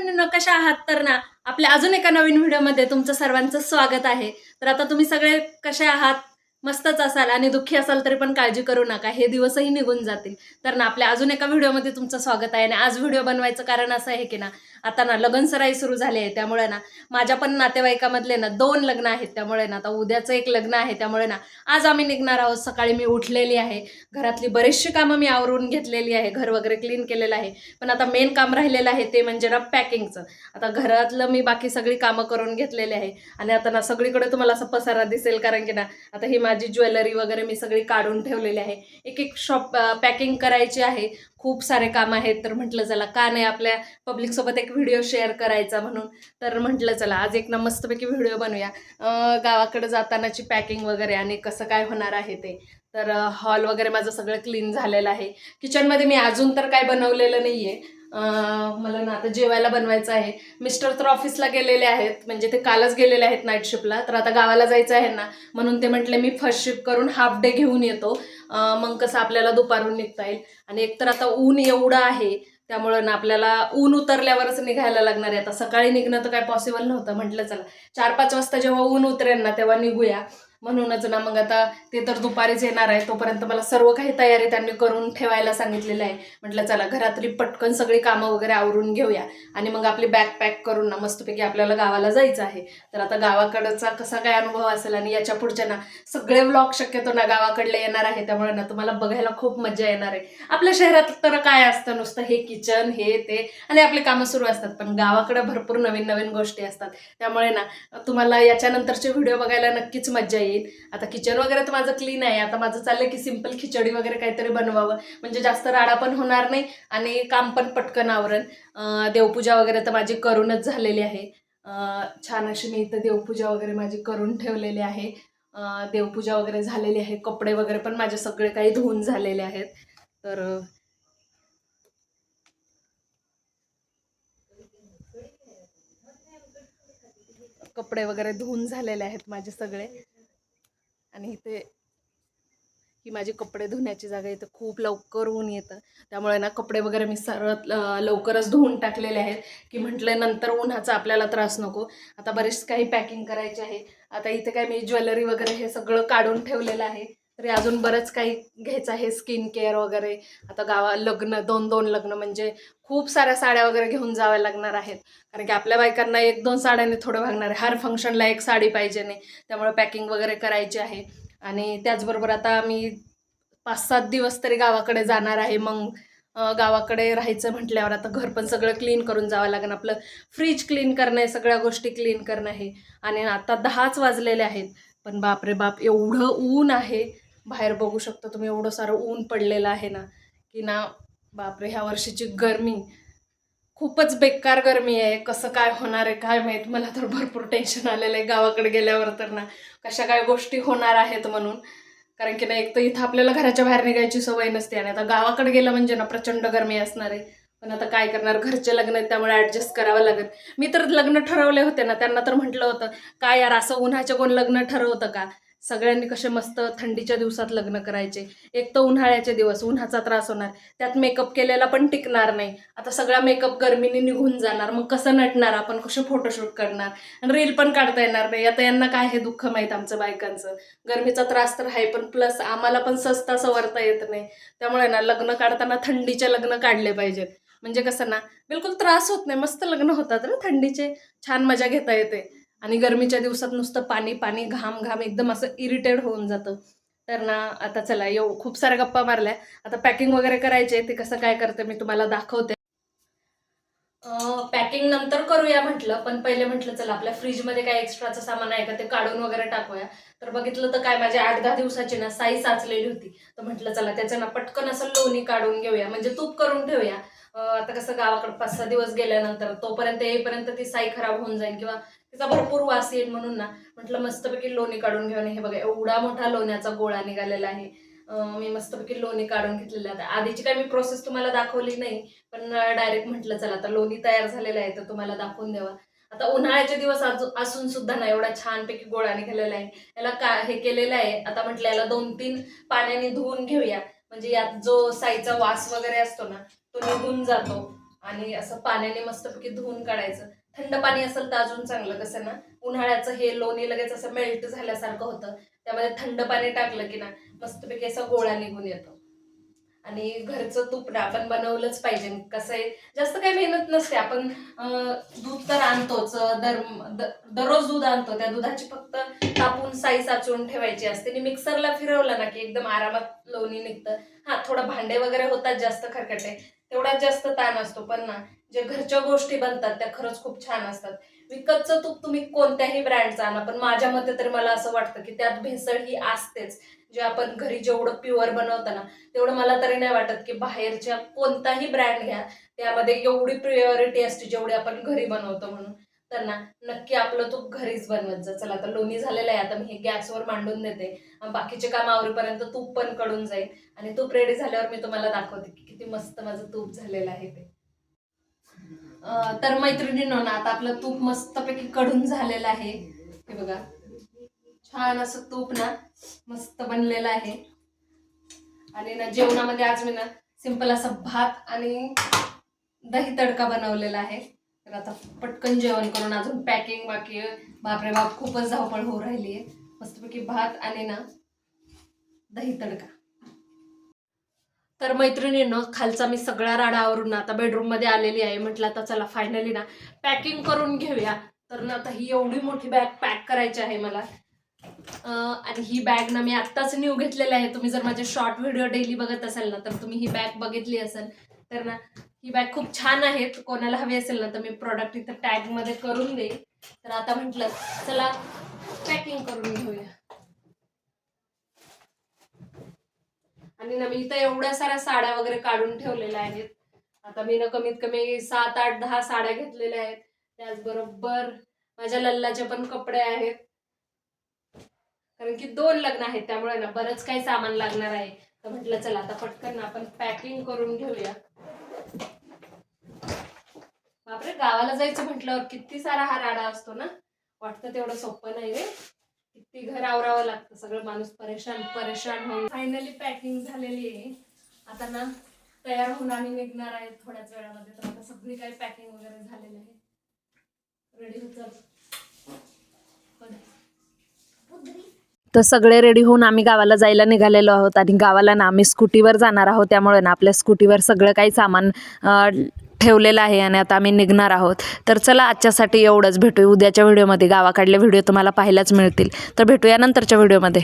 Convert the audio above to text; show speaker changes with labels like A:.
A: मैत्रिणींनो, कशा आहात? तर ना आपल्या अजून एका नवीन व्हिडिओमध्ये तुमचं सर्वांचं स्वागत आहे. तर आता तुम्ही सगळे कसे आहात? मस्तच असाल आणि दुःखी असाल तरी पण काळजी करू नका. हे दिवसही निघून जातील. तर ना आपल्या अजून एका व्हिडिओमध्ये तुमचं स्वागत आहे आणि आज व्हिडिओ बनवायचं कारण असं आहे की ना आता ना लगनसराई सुरू झाली आहे. त्यामुळे ना माझ्या पण नातेवाईकामधले ना 2 लग्न आहेत. त्यामुळे ना आता उद्याचं एक लग्न आहे. त्यामुळे ना आज आम्ही निघणार आहोत. सकाळी मी उठलेली आहे. घरातली बरीचशी कामं मी आवरून घेतलेली आहे. घर वगैरे क्लीन केलेलं आहे. पण आता मेन काम राहिलेलं आहे ते म्हणजे ना पॅकिंगचं. आता घरातलं मी बाकी सगळी कामं करून घेतलेली आहे आणि आता ना सगळीकडे तुम्हाला असा पसारा दिसेल कारण की ना आता ही माझी ज्वेलरी वगैरे मी सगळी काढून ठेवलेली आहे. एक एक शॉप पॅकिंग करायची आहे. खूप सारे काम आहेत तर म्हटलं चला का नाही आपल्या पब्लिकसोबत एक व्हिडिओ शेअर करायचा म्हणून. तर म्हटलं चला आज एक ना मस्तपैकी व्हिडिओ बनवूया. गावाकडे जातानाची पॅकिंग वगैरे आणि कसं काय होणार आहे ते. तर हॉल वगैरे माझं सगळं क्लीन झालेलं आहे. किचनमध्ये मी अजून तर काय बनवलेलं नाहीये. मला ना आता जेवायला बनवायचं आहे. मिस्टर तर ऑफिसला गेलेले आहेत, म्हणजे ते कालच गेलेले आहेत नाईट शिफ्टला. तर आता गावाला जायचं आहे ना, म्हणून ते म्हटले मी फर्स्ट शिफ्ट करून हाफ डे घेऊन येतो. मग कसं आपल्याला दुपारून निघता येईल. आणि एकतर आता ऊन एवढं आहे त्यामुळं ना आपल्याला ऊन उतरल्यावरच निघायला लागणार आहे. आता सकाळी निघणं तर काय पॉसिबल नव्हतं. म्हटलं चला 4-5 वाजता जेव्हा ऊन उतरेल ना तेव्हा निघूया. म्हणूनच ना मग आता ते तर दुपारीच येणार आहे. तोपर्यंत मला सर्व काही तयारी त्यांनी करून ठेवायला सांगितलेलं आहे. म्हटलं चला घरातली पटकन सगळी कामं वगैरे आवरून घेऊया आणि मग आपली बॅग पॅक करून ना मस्तपैकी आपल्याला गावाला जायचं आहे. तर आता गावाकडचा कसा काय अनुभव असेल आणि याच्या पुढच्या ना सगळे व्लॉग शक्यतो ना गावाकडले येणार आहे. त्यामुळे ना तुम्हाला बघायला खूप मजा येणार आहे. आपल्या शहरात तर काय असतं नुसतं हे किचन हे ते आणि आपली कामं सुरू असतात, पण गावाकडे भरपूर नवीन नवीन गोष्टी असतात. त्यामुळे ना तुम्हाला याच्यानंतरचे व्हिडिओ बघायला नक्कीच मजा येईल. आता किचन वगैरे तर माझं क्लीन आहे. आता माझं चाललंय की सिंपल खिचडी वगैरे काहीतरी बनवावं, म्हणजे जास्त राडा पण होणार नाही आणि काम पण पटकन आवरण. देवपूजा वगैरे तर माझी करूनच झालेली आहे. छान अशी मी इथं देवपूजा वगैरे माझी करून ठेवलेली आहे. देवपूजा वगैरे झालेली आहे. कपडे वगैरे पण माझे सगळे काही धुवून झालेले आहेत. तर कपडे वगैरे धुवून झालेले आहेत माझे सगळे. आणि इथे ही माझी कपडे धुण्याची जागा इथं खूप लवकर ऊन येतं. त्यामुळे ना कपडे वगैरे मी सर्व लवकरच धुवून टाकलेले आहेत की म्हटलं नंतर उन्हाचा आपल्याला त्रास नको. आता बरेच काही पॅकिंग करायचे आहे. आता इथे काय मी ज्वेलरी वगैरे हे सगळं काढून ठेवलेलं आहे. तरी अजून बरंच काही घ्यायचं आहे, स्किन केअर वगैरे. आता लग्न 2-2 लग्न म्हणजे खूप साऱ्या साड्या वगैरे घेऊन जाव्या लागणार आहेत. कारण की आपल्या बायकांना 1-2 साड्याने थोडं भागणार आहे. हर फंक्शनला एक साडी पाहिजे नाही. त्यामुळे पॅकिंग वगैरे करायची आहे. आणि त्याचबरोबर आता मी 5-7 दिवस तरी गावाकडे जाणार आहे. मग गावाकडे राहायचं म्हटल्यावर आता घर पण सगळं क्लीन करून जावं लागेल. आपलं फ्रीज क्लीन करणं आहे, सगळ्या गोष्टी क्लीन करणं आहे. आणि आता 10च वाजलेले आहेत. पण बापरे बाप एवढं ऊन आहे. बाहेर बघू शकता तुम्ही एवढं सारं ऊन पडलेलं आहे ना, की ना बापरे ह्या वर्षीची गरमी खूपच बेकार गरमी आहे. कसं काय होणार आहे काय माहीत. मला तर भरपूर टेन्शन आलेलं आहे गावाकडे गेल्यावर तर ना कशा काय गोष्टी होणार आहेत म्हणून. कारण की ना एक तर इथं आपल्याला घराच्या बाहेर निघायची सवय नसते आणि आता गावाकडे गेलं म्हणजे ना प्रचंड गरमी असणार आहे. पण आता काय करणार, घरचे लग्न आहेत त्यामुळे ॲडजस्ट करावं लागेल. मी तर लग्न ठरवले होते ना, त्यांना तर म्हटलं होतं काय यार असं उन्हाच्या कोण लग्न ठरवतं का. सगळ्यांनी कसे मस्त थंडीच्या दिवसात लग्न करायचे. एक तर उन्हाळ्याचे दिवस, उन्हाचा त्रास होणार, त्यात मेकअप केलेला पण टिकणार नाही. आता सगळा मेकअप गरमीने निघून जाणार, मग कसं नटणार आपण, कसे फोटोशूट करणार आणि रील पण काढता येणार नाही. आता यांना काय हे दुःख माहीत आमचं बायकांचं. गरमीचा त्रास तर आहे, पण प्लस आम्हाला पण सहजता सवरता येत नाही. त्यामुळे ना लग्न काढताना थंडीचे लग्न काढले पाहिजेत. म्हणजे कसं ना बिलकुल त्रास होत नाही, मस्त लग्न होतात ना थंडीचे, छान मजा घेता येते. आणि गरमीच्या दिवसात नुसतं पाणी पाणी घाम घाम एकदम असं इरिटेड होऊन जातं. तर ना आता चला खूप साऱ्या गप्पा मारल्या. आता पॅकिंग वगैरे करायचे, ते कसं काय करते मी तुम्हाला दाखवते. पॅकिंग नंतर करूया म्हटलं, पण पहिले म्हटलं चला आपल्या फ्रीजमध्ये काय एक्स्ट्राचं सामान आहे का ते काढून वगैरे टाकूया. तर बघितलं तर काय माझी 8-10 दिवसाची ना साई साचलेली होती. तर म्हटलं चला त्याचं ना पटकन असं लोणी काढून घेऊया, म्हणजे तूप करून ठेवूया. आता कसं गावाकडे 5-6 दिवस गेल्यानंतर तोपर्यंत येईपर्यंत ती साई खराब होऊन जाईल किंवा तिचा भरपूर वास येईल, म्हणून ना म्हटलं मस्तपैकी लोणी काढून घेऊन. हे बघा एवढा मोठा लोण्याचा गोळा निघालेला आहे. मी मस्तपैकी लोणी काढून घेतलेलं आहे. आधीची काय मी प्रोसेस तुम्हाला दाखवली नाही, पण डायरेक्ट म्हटलं चला आता लोणी तयार झालेलं आहे तर तुम्हाला दाखवून द्यावा. आता उन्हाळ्याचे दिवस असून सुद्धा ना एवढा छानपैकी गोळा निघालेला आहे. याला हे केलेलं आहे, आता म्हटलं याला 2-3 पाण्याने धुवून घेऊया, म्हणजे यात जो साईचा वास वगैरे असतो ना तो निघून जातो. आणि असं पाण्याने मस्तपैकी धुवून काढायचं. थंड पाणी असेल तर अजून चांगलं, कसं ना उन्हाळ्याचं हे लोणी लगेच असं मेल्ट झाल्यासारखं होतं, त्यामध्ये थंड पाणी टाकलं की ना मस्तपैकी असा गोळा निघून येतो. आणि घरचं तूप ना आपण बनवलंच पाहिजे. कसं आहे, जास्त काही मेहनत नसते. आपण दूध तर आणतोच, दररोज दूध आणतो, त्या दुधाची फक्त तापून साई साचवून ठेवायची असते आणि मिक्सरला फिरवलं ना की एकदम आरामात लोणी निघतं. हा, थोडं भांडे वगैरे होतात जास्त खरकटे, तेवढाच जास्त ताण असतो, पण ना जे घरच्या गोष्टी बनतात त्या खरंच खूप छान असतात. विकतचं तूप तुम्ही कोणत्याही ब्रँडचं आणा, पण माझ्या मते तरी मला असं वाटतं की त्यात भेसळ ही असतेच. जे आपण घरी जेवढं प्युअर बनवतं ना, तेवढं मला तरी नाही वाटत की बाहेरच्या कोणताही ब्रँड घ्या त्यामध्ये एवढी प्युरिटी असते जेवढी आपण घरी बनवतो म्हणून. तर ना नक्की आपलं तूप घरीच बनवत जा. चला, आता लोणी झालेलं आहे, आता मी हे गॅसवर मांडून देते. बाकीचे काम आवरेपर्यंत तूप पण कडून जाईल आणि तूप रेडी झाल्यावर मी तुम्हाला दाखवते की किती मस्त माझं तूप झालेलं आहे ते. तर मैत्रिणींनो ना, आता आपलं तूप मस्तपैकी कडून झालेलं आहे. हे बघा, छान असं तूप ना मस्त बनलेलं आहे. आणि ना जेवणामध्ये आज मी ना सिंपल असं भात आणि दही तडका बनवलेला आहे. तर आता पटकन जेवण करून, अजून पॅकिंग बाकी आहे. बापरे बाप, खूपच धावपळ होऊ राहिली आहे. मस्तपैकी भात आणि ना दही तडका. तर मैत्रिणींनो, खालचा मी सगळा राडा आवरून आता बेडरूम मध्ये आलेली आहे. म्हटलं आता चला फायनली ना पॅकिंग करून घेऊया. तर ना आता ही एवढी मोठी बॅग पॅक करायची आहे मला. आणि ही बॅग ना मी आत्ताच न्यू घेतलेली आहे. तुम्ही जर माझे शॉर्ट व्हिडिओ डेली बघत असाल ना, तर तुम्ही ही बॅग बघितली असेल. तर ना ही बॅग खूप छान आहे. कोणाला हवी असेल ना तर मी प्रॉडक्ट इथं टॅग मध्ये करून देईन. तर आता म्हटलं चला पॅकिंग करून घेऊया. आणि ना मी इथं एवढ्या साऱ्या साड्या वगैरे काढून ठेवलेल्या आहेत. आता मी ना कमीत कमी 7, 8, 10 साड्या घेतलेल्या आहेत. त्याचबरोबर माझ्या लल्लाचे पण कपडे आहेत, कारण की 2 लग्न आहेत, त्यामुळे ना बरंच काही सामान लागणार आहे. तर म्हटलं चला आता पटकन ना आपण पॅकिंग करून घेऊया. बापरे, गावाला जायचं म्हटल्यावर किती सारा हा राडा असतो ना, वाटतं तेवढं सोपं नाही रे. किती घर आवरावं लागतं, सगळं माणूस परेशान परेशान होऊन. फायनली पॅकिंग झालेली आहे. आता ना तयार होऊन आम्ही निघणार आहे थोड्याच वेळामध्ये. तर आता सगळी काही पॅकिंग वगैरे झालेली आहे, रेडी होत. तर सगळे रेडी होऊन आम्ही गावाला जायला निघालेलो आहोत. आणि गावाला ना आम्ही स्कूटीवर जाणार आहोत, त्यामुळे ना आपल्या स्कूटीवर सगळं काही सामान ठेवलेलं आहे आणि आता आम्ही निघणार आहोत. तर चला, आजच्यासाठी एवढंच. भेटूया उद्याच्या व्हिडिओमध्ये. गावाकडले व्हिडिओ तुम्हाला पाहायलाच मिळतील. तर भेटूया नंतरच्या व्हिडिओमध्ये.